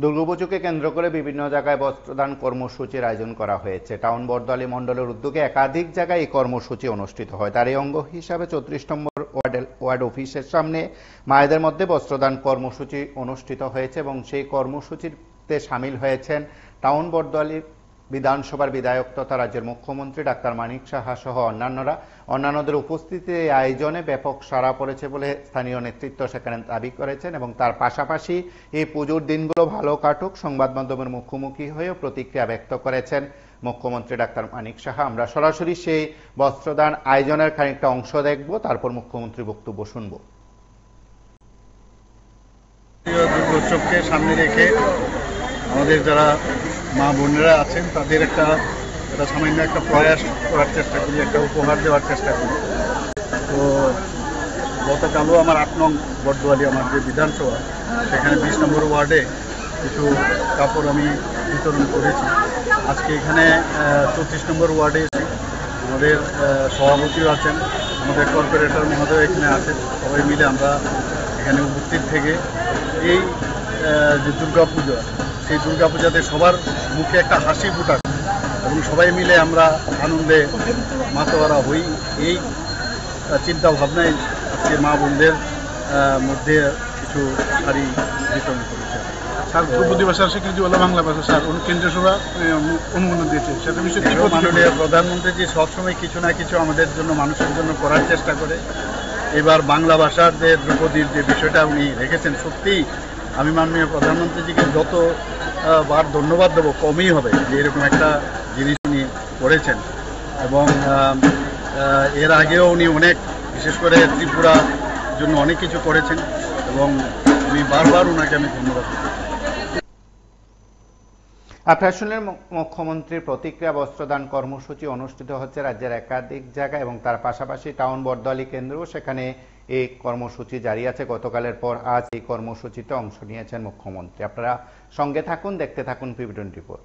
দুর্গাপুজোকে কেন্দ্র করে বিভিন্ন জায়গায় বস্ত্রদান কর্মসূচির আয়োজন করা হয়েছে। টাউন বরদোয়ালি মণ্ডলের উদ্যোগে একাধিক জায়গায় এই কর্মসূচি অনুষ্ঠিত হয়। তার এই অঙ্গ হিসাবে 34 নম্বর ওয়ার্ড অফিসের সামনে মায়েদের মধ্যে বস্ত্রদান কর্মসূচি অনুষ্ঠিত হয়েছে এবং সেই কর্মসূচিতে সামিল হয়েছেন টাউন বরদোয়ালি বিধানসভার বিধায়ক তথা রাজ্যের মুখ্যমন্ত্রী ডাক্তার মানিক সাহা সহ অন্যান্যদের উপস্থিতিতে এই আয়োজনে ব্যাপক সাড়া পড়েছে বলে স্থানীয় নেতৃত্ব সেখানে দাবি করেছেন এবং তার পাশাপাশি এই পুজোর দিনগুলো ভালো কাটুক সংবাদ মাধ্যমের মুখোমুখি হয়েও প্রতিক্রিয়া ব্যক্ত করেছেন মুখ্যমন্ত্রী ডাক্তার মানিক সাহা। আমরা সরাসরি সেই বস্ত্রদান আয়োজনের খানিকটা অংশ দেখব, তারপর মুখ্যমন্ত্রীর বক্তব্য শুনব। দুর্গোৎসবকে সামনে রেখে আমাদের যারা মা বোনেরা আছেন তাদের একটা সামান্য একটা প্রয়াস করার চেষ্টা করি, একটা উপহার দেওয়ার চেষ্টা করি। তো গতকালও আমার 8 নং বরদোয়ালি আমার যে বিধানসভা, সেখানে 20 নম্বর ওয়ার্ডে কিছু কাপড় আমি বিতরণ করেছি। আজকে এখানে 34 নম্বর ওয়ার্ডে আমাদের সভাপতিও আছেন, আমাদের কর্পোরেটর মহোদয় এখানে আছেন। সবাই মিলে আমরা এখানে উপস্থিত থেকে এই যে দুর্গাপূজা, সেই দুর্গাপূজাতে সবার মুখে একটা হাসি ফুটাক এবং সবাই মিলে আমরা আনন্দে মাতোয়ারা হই, এই চিন্তা ভাবনায় আজকে মা বোনদের মধ্যে কিছু শাড়ি বিতরণ করেছে। স্যার, ধ্রুপদী ভাষার স্বীকৃতি হলো বাংলা ভাষা। স্যার, কেন্দ্রীয় সভা অনুমোদন দিয়েছে, সেটা বিষয়ে মাননীয় প্রধানমন্ত্রী যে সবসময় কিছু না কিছু আমাদের জন্য, মানুষের জন্য করার চেষ্টা করে। এবার বাংলা ভাষার যে ধ্রুপদীর যে বিষয়টা উনি রেখেছেন, সত্যিই আমি মাননীয় প্রধানমন্ত্রীজিকে যতবার ধন্যবাদ দেবো কমই হবে যে এরকম একটা জিনিস উনি করেছেন। এবং এর আগেও উনি অনেক, বিশেষ করে ত্রিপুরার জন্য অনেক কিছু করেছেন এবং আমি বারবার ওনাকে আমি ধন্যবাদ দিচ্ছি। আপনারা শুনলেন মুখ্যমন্ত্রীর প্রতিক্রিয়া। বস্ত্রদান কর্মসূচি অনুষ্ঠিত হচ্ছে রাজ্যের একাধিক জায়গায় এবং তার পাশাপাশি টাউন বরদোয়ালি কেন্দ্র, সেখানে এই কর্মসূচি জারি আছে। গতকালের পর আজ এই কর্মসূচিতে অংশ নিয়েছেন মুখ্যমন্ত্রী। আপনারা সঙ্গে থাকুন, দেখতে থাকুন PB24।